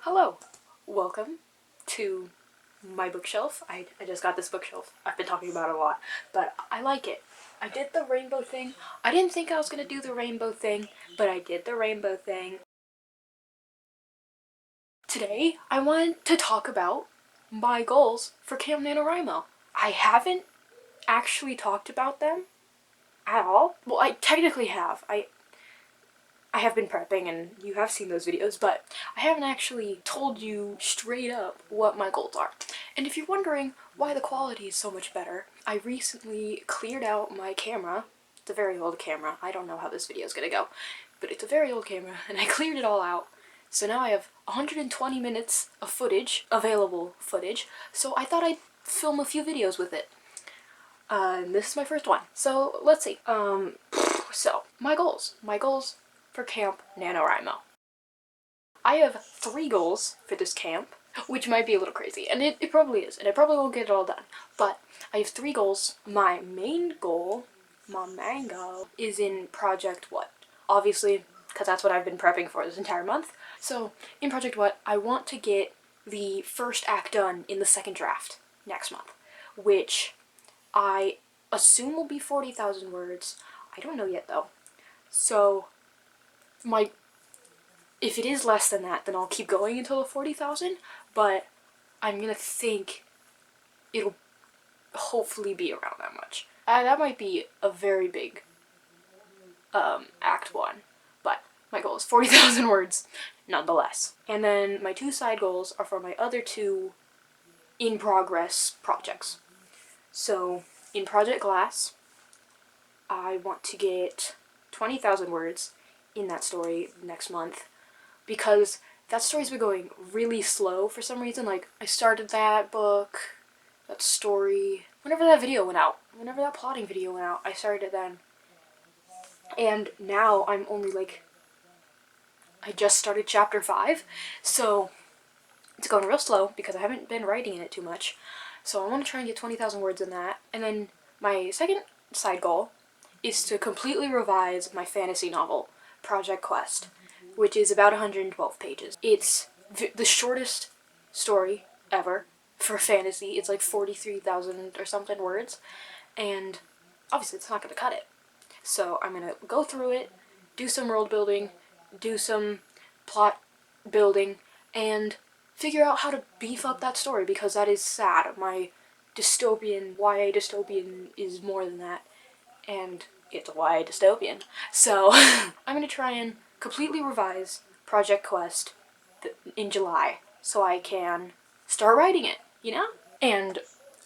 Hello, welcome to my bookshelf. I just got this bookshelf. I've been talking about it a lot, but I like it. I did the rainbow thing. I didn't think I was gonna do the rainbow thing, but I did the rainbow thing. Today, I wanted to talk about my goals for Camp NaNoWriMo. I haven't actually talked about them at all. Well, I technically have. I have been prepping and you have seen those videos, but I haven't actually told you straight up what my goals are. And if you're wondering why the quality is so much better, I recently cleared out my camera. It's a very old camera. I don't know how this video is gonna go, but it's a very old camera and I cleared it all out. So now I have 120 minutes of footage, available footage, so I thought I'd film a few videos with it. And this is my first one. So let's see. So my goals for Camp NaNoWriMo. I have 3 goals for this camp, which might be a little crazy, and it probably is, and I probably won't get it all done, but I have 3 goals. My main goal, is in Project What? Obviously, because that's what I've been prepping for this entire month. So, in Project What, I want to get the first act done in the second draft next month, which I assume will be 40,000 words. I don't know yet, though. So, if it is less than that, then I'll keep going until the 40,000, but I'm gonna think it'll hopefully be around that much. That might be a very big Act 1, but my goal is 40,000 words nonetheless. And then my 2 side goals are for my other 2 in-progress projects. So, in Project Glass, I want to get 20,000 words in that story next month, because that story's been going really slow for some reason. Like, I started that book, that story, whenever that plotting video went out, I started it then. And now I'm only I just started chapter 5, so it's going real slow because I haven't been writing in it too much. So I want to try and get 20,000 words in that. And then my second side goal is to completely revise my fantasy novel, Project Quest, which is about 112 pages. It's the shortest story ever for fantasy. It's like 43,000 or something words, and obviously it's not going to cut it. So I'm going to go through it, do some world building, do some plot building, and figure out how to beef up that story, because that is sad. My dystopian, YA dystopian is more than that, and it's a YA dystopian. So I'm going to try and completely revise Project Quest in July so I can start writing it, you know? And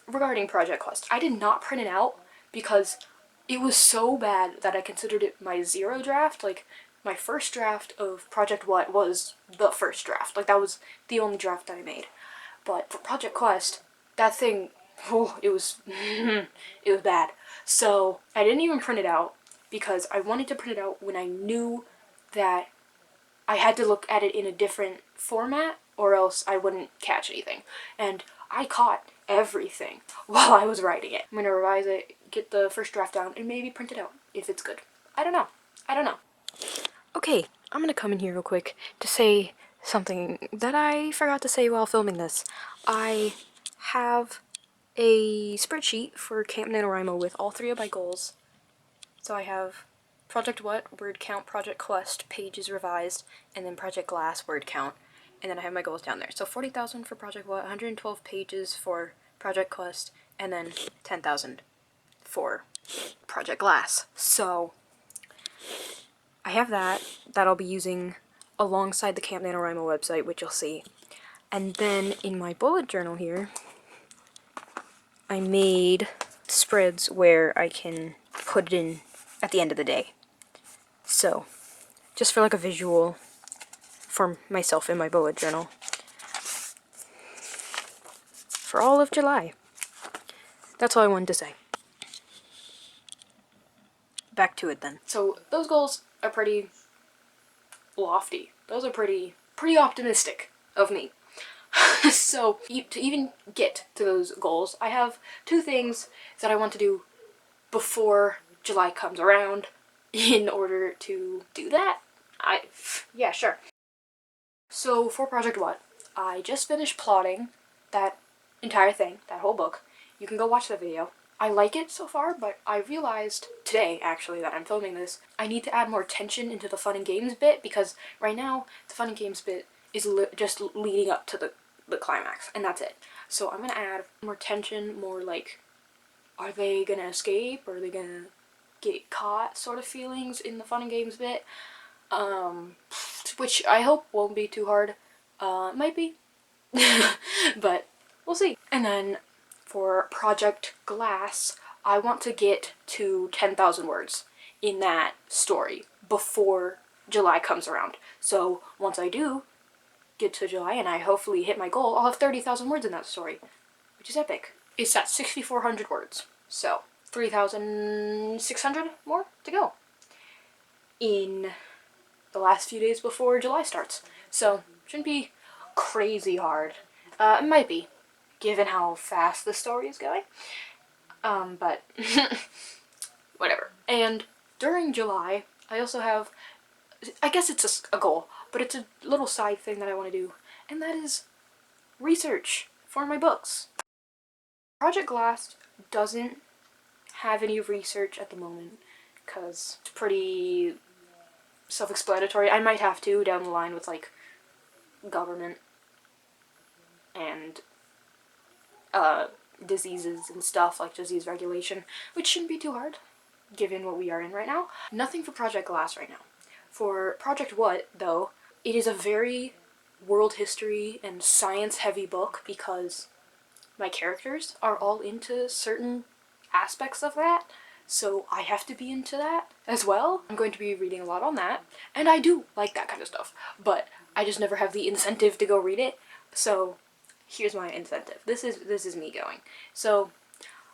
regarding Project Quest, I did not print it out because it was so bad that I considered it my 0 draft. Like, my first draft of Project What was the first draft. Like, that was the only draft that I made. But for Project Quest, that thing, it was it was bad. So I didn't even print it out because I wanted to print it out when I knew that I had to look at it in a different format or else I wouldn't catch anything. And I caught everything while I was writing it. I'm gonna revise it, get the first draft down, and maybe print it out if it's good. I don't know. Okay, I'm gonna come in here real quick to say something that I forgot to say while filming this. I have a spreadsheet for Camp NaNoWriMo with all 3 of my goals. So I have Project What, word count, Project Quest, pages revised, and then Project Glass, word count. And then I have my goals down there. So 40,000 for Project What, 112 pages for Project Quest, and then 10,000 for Project Glass. So I have that I'll be using alongside the Camp NaNoWriMo website, which you'll see. And then in my bullet journal here, I made spreads where I can put it in at the end of the day. So, just for like a visual for myself in my bullet journal. For all of July. That's all I wanted to say. Back to it then. So, those goals are pretty lofty. Those are pretty optimistic of me. So, to even get to those goals, I have 2 things that I want to do before July comes around in order to do that. Yeah, sure. So, for Project What, I just finished plotting that entire thing, that whole book. You can go watch the video. I like it so far, but I realized today, actually, that I'm filming this, I need to add more tension into the fun and games bit, because right now, the fun and games bit is just leading up to the climax, and that's it. So I'm gonna add more tension, more like, are they gonna escape, or are they gonna get caught sort of feelings in the fun and games bit, which I hope won't be too hard. Might be, but we'll see. And then for Project Glass, I want to get to 10,000 words in that story before July comes around. So once I do get to July and I hopefully hit my goal, I'll have 30,000 words in that story, which is epic. It's at 6,400 words, so 3,600 more to go in the last few days before July starts. So shouldn't be crazy hard. It might be, given how fast the story is going. But whatever. And during July, I also have, I guess it's a goal, but it's a little side thing that I want to do, and that is research for my books. Project Glass doesn't have any research at the moment, because it's pretty self-explanatory. I might have to down the line with, like, government and diseases and stuff, like disease regulation, which shouldn't be too hard, given what we are in right now. Nothing for Project Glass right now. For Project What, though, it is a very world history and science-heavy book, because my characters are all into certain aspects of that, so I have to be into that as well. I'm going to be reading a lot on that, and I do like that kind of stuff, but I just never have the incentive to go read it, so here's my incentive. This is me going. So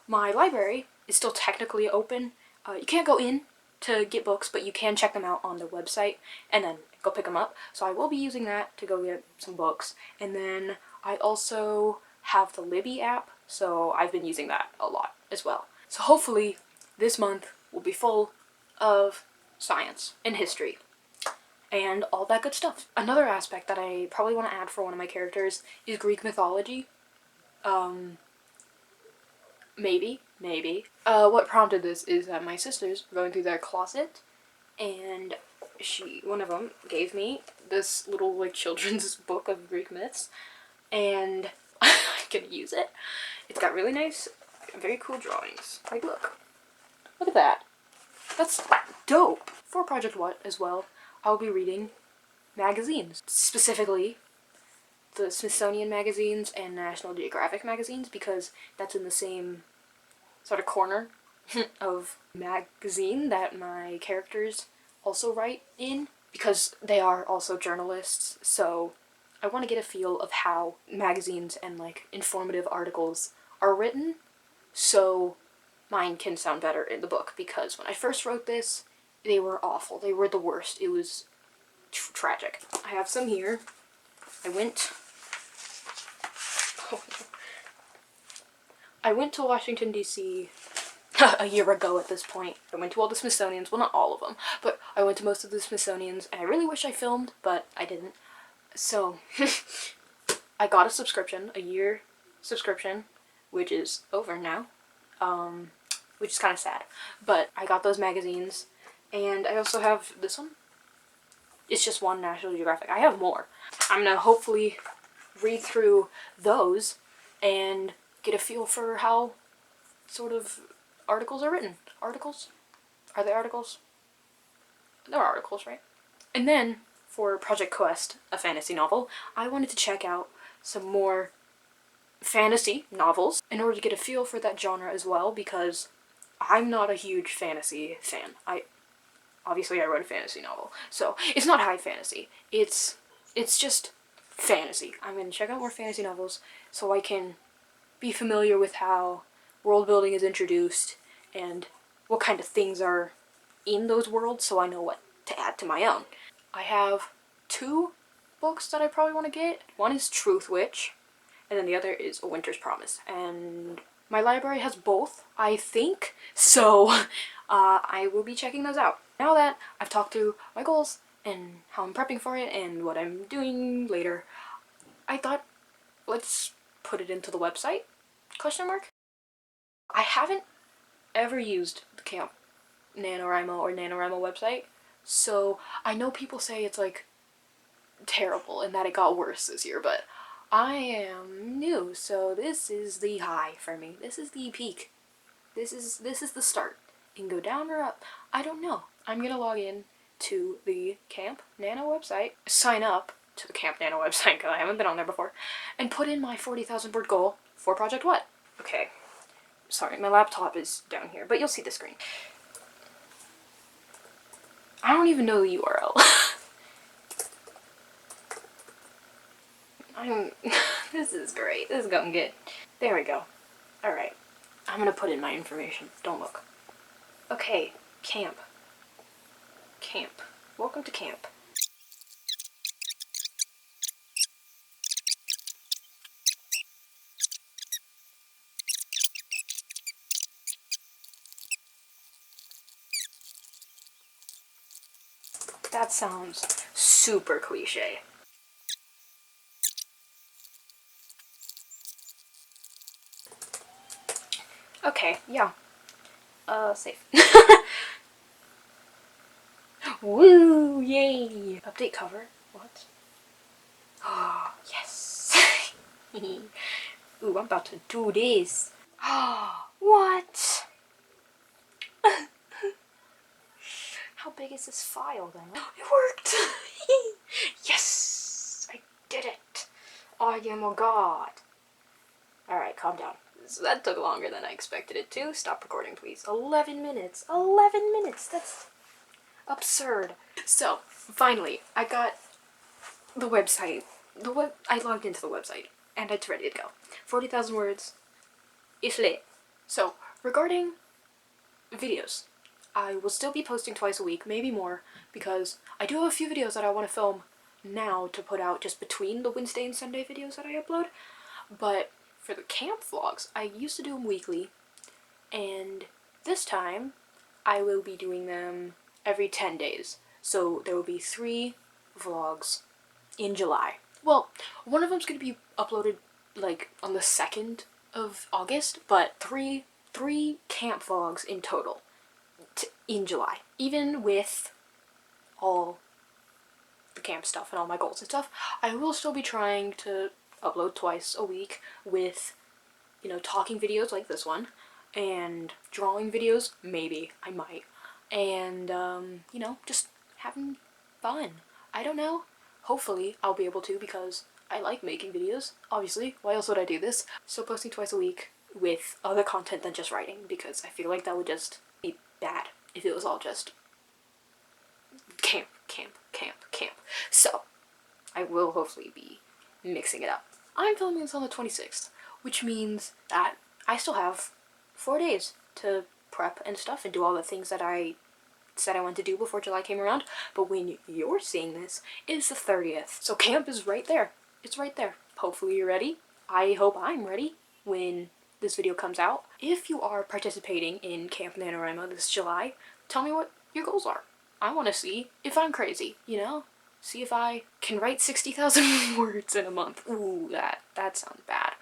my library is still technically open. You can't go in to get books, but you can check them out on the website and then go pick them up. So I will be using that to go get some books. And then I also have the Libby app, so I've been using that a lot as well. So hopefully this month will be full of science and history and all that good stuff. Another aspect that I probably want to add for one of my characters is Greek mythology. Maybe. What prompted this is that my sisters were going through their closet, and one of them gave me this little, like, children's book of Greek myths, and I'm gonna use it. It's got really nice, very cool drawings. Like, look at that. That's dope. For Project What as well, I'll be reading magazines, specifically the Smithsonian magazines and National Geographic magazines, because that's in the same sort of corner of magazine that my characters also write in, because they are also journalists. So I want to get a feel of how magazines and, like, informative articles are written, so mine can sound better in the book, because when I first wrote this, they were awful. They were the worst. It was tragic. I have some here. I went to Washington, D.C. a year ago at this point. I went to all the Smithsonians. Well, not all of them, but I went to most of the Smithsonians, and I really wish I filmed, but I didn't. So I got a subscription, a year subscription, which is over now, which is kind of sad. But I got those magazines, and I also have this one. It's just one National Geographic. I have more. I'm gonna hopefully read through those and get a feel for how sort of articles are written. Articles? Are they articles? They're articles, right? And then, for Project Quest, a fantasy novel, I wanted to check out some more fantasy novels in order to get a feel for that genre as well, because I'm not a huge fantasy fan. Obviously I wrote a fantasy novel, so it's not high fantasy. It's just fantasy. I'm gonna check out more fantasy novels so I can be familiar with how world building is introduced and what kind of things are in those worlds, so I know what to add to my own. I have 2 books that I probably want to get. One is Truth Witch, and then the other is A Winter's Promise. And my library has both, I think, so I will be checking those out. Now that I've talked through my goals and how I'm prepping for it and what I'm doing later, I thought, let's put it into the website, question mark. I haven't ever used the Camp NaNoWriMo or NaNoWriMo website, so I know people say it's like terrible and that it got worse this year, but I am new, so this is the high for me. This is the peak. This is the start. It can go down or up. I don't know. I'm gonna log in to the Camp Nano website, sign up to the Camp Nano website because I haven't been on there before, and put in my 40,000 word goal for Project What? Okay. Sorry, my laptop is down here, but you'll see the screen. I don't even know the URL. This is great. This is going good. There we go. Alright. I'm gonna put in my information. Don't look. Okay. Camp. Camp. Welcome to camp. That sounds super cliche. Okay, yeah. Safe. Woo! Yay! Update cover. What? Oh, yes! Ooh, I'm about to do this. What? How big is this file then? It worked! Yes! I did it! I am a god. Alright, calm down. So that took longer than I expected it to. Stop recording, please. 11 minutes. 11 minutes! That's absurd. So, finally, I got the website. I logged into the website, and it's ready to go. 40,000 words. It's lit. So, regarding videos, I will still be posting twice a week, maybe more, because I do have a few videos that I want to film now to put out just between the Wednesday and Sunday videos that I upload. But for the camp vlogs, I used to do them weekly, and this time I will be doing them every 10 days. So there will be 3 vlogs in July. Well, one of them's going to be uploaded like on the 2nd of August, but three camp vlogs in total in July. Even with all the camp stuff and all my goals and stuff, I will still be trying to upload twice a week with, you know, talking videos like this one, and drawing videos, maybe, I might, and, you know, just having fun. I don't know. Hopefully I'll be able to, because I like making videos, obviously. Why else would I do this? So posting twice a week with other content than just writing, because I feel like that would just be bad if it was all just camp, camp, camp, camp. So, I will hopefully be mixing it up. I'm filming this on the 26th, which means that I still have 4 days to prep and stuff and do all the things that I said I wanted to do before July came around. But when you're seeing this, it's the 30th. So camp is right there. It's right there. Hopefully you're ready. I hope I'm ready when this video comes out. If you are participating in Camp NaNoWriMo this July, tell me what your goals are. I want to see if I'm crazy, you know? See if I can write 60,000 words in a month. Ooh, that sounds bad.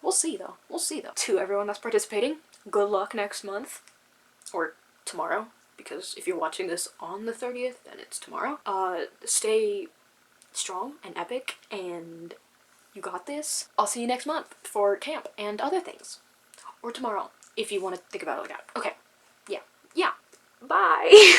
We'll see though. We'll see though. To everyone that's participating, good luck next month. Or tomorrow, because if you're watching this on the 30th, then it's tomorrow. Stay strong and epic, and you got this. I'll see you next month for camp and other things. Or tomorrow, if you want to think about it like that. Okay. Yeah. Bye!